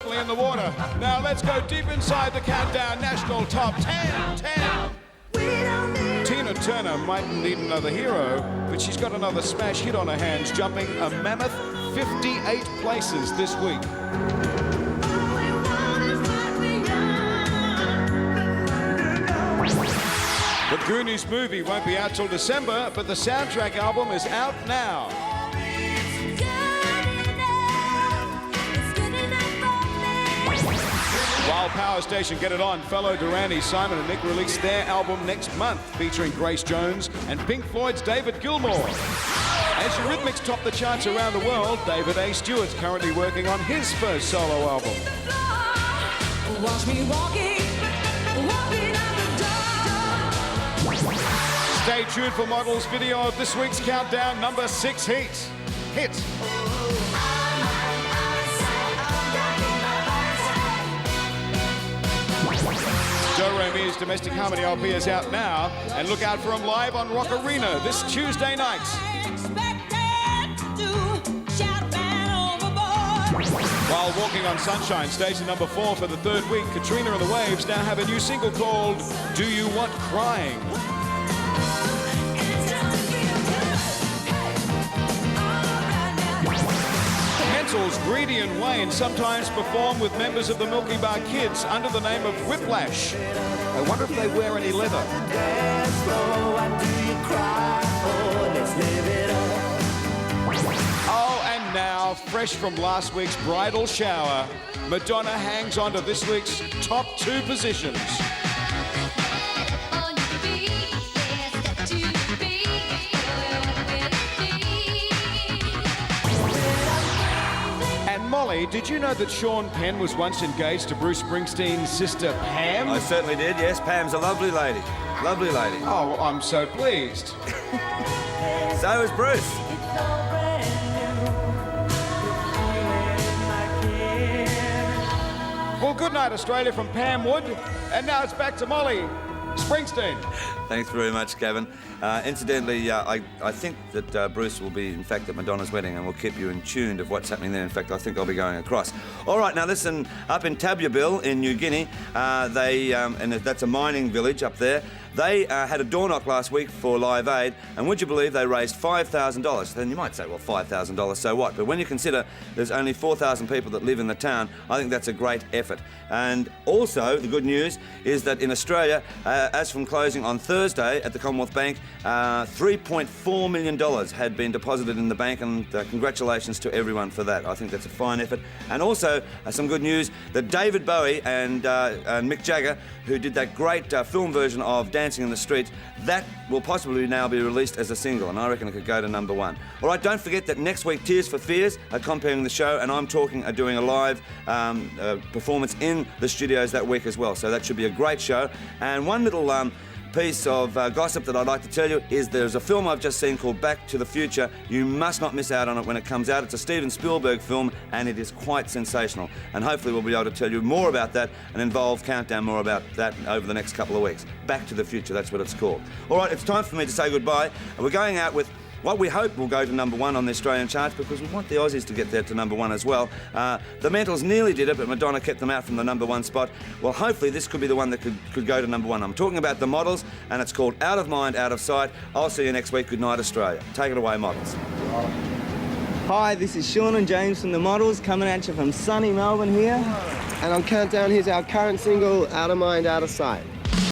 firmly in the water. Now let's go deep inside the countdown. National Top 10. 10. Tina Turner mightn't need another hero, but she's got another smash hit on her hands, jumping a mammoth 58 places this week. The Goonies movie won't be out till December, but the soundtrack album is out now. While Power Station Get It On, fellow Durante, Simon and Nick released their album next month, featuring Grace Jones and Pink Floyd's David Gilmour. As Eurythmics top the charts around the world, David A. Stewart's currently working on his first solo album. Watch me walking out the door. Stay tuned for Model's video of this week's countdown number 6 hit. Do Re Mi's Domestic Harmony LP is out now, and look out for him live on Rock Arena this Tuesday night. While Walking on Sunshine, station number 4 for the 3rd week, Katrina and the Waves now have a new single called Do You Want Crying? Hansel's Greedy and Wayne sometimes perform with members of the Milky Bar Kids under the name of Whiplash. I wonder if they wear any leather. Oh, and now, fresh from last week's bridal shower, Madonna hangs on to this week's top 2 positions. Molly, did you know that Sean Penn was once engaged to Bruce Springsteen's sister Pam? I certainly did, yes. Pam's a lovely lady. Lovely lady. Oh, I'm so pleased. So is Bruce. Well, good night, Australia, from Pam Wood. And now it's back to Molly Springsteen. Thanks very much, Kevin. Incidentally, I think that Bruce will be, in fact, at Madonna's wedding, and we'll keep you in tune of what's happening there. In fact, I think I'll be going across. All right, now listen, up in Tabubil in New Guinea, and that's a mining village up there, they had a door knock last week for Live Aid, and would you believe they raised $5,000? Then you might say, well, $5,000, so what? But when you consider there's only 4,000 people that live in the town, I think that's a great effort. And also, the good news is that in Australia, as from closing on Thursday at the Commonwealth Bank, $3.4 million had been deposited in the bank, and congratulations to everyone for that. I think that's a fine effort. And also, some good news that David Bowie and Mick Jagger, who did that great film version of Dancing in the Streets, that will possibly now be released as a single, and I reckon it could go to number 1. All right, don't forget that next week Tears for Fears are comparing the show, and I'm doing a live performance in the studios that week as well, so that should be a great show. And one little piece of gossip that I'd like to tell you is there's a film I've just seen called Back to the Future. You must not miss out on it when it comes out. It's a Steven Spielberg film, and it is quite sensational. And hopefully we'll be able to tell you more about that and involve Countdown more about that over the next couple of weeks. Back to the Future, that's what it's called. All right, it's time for me to say goodbye. And we're going out with what we hope will go to number 1 on the Australian charts, because we want the Aussies to get there to number 1 as well. The Mentals nearly did it, but Madonna kept them out from the number 1 spot. Well, hopefully this could be the one that could go to number 1. I'm talking about the Models, and it's called Out of Mind, Out of Sight. I'll see you next week. Good night, Australia. Take it away, Models. Hi, this is Sean and James from the Models, coming at you from sunny Melbourne here. And on Countdown, here's our current single, Out of Mind, Out of Sight.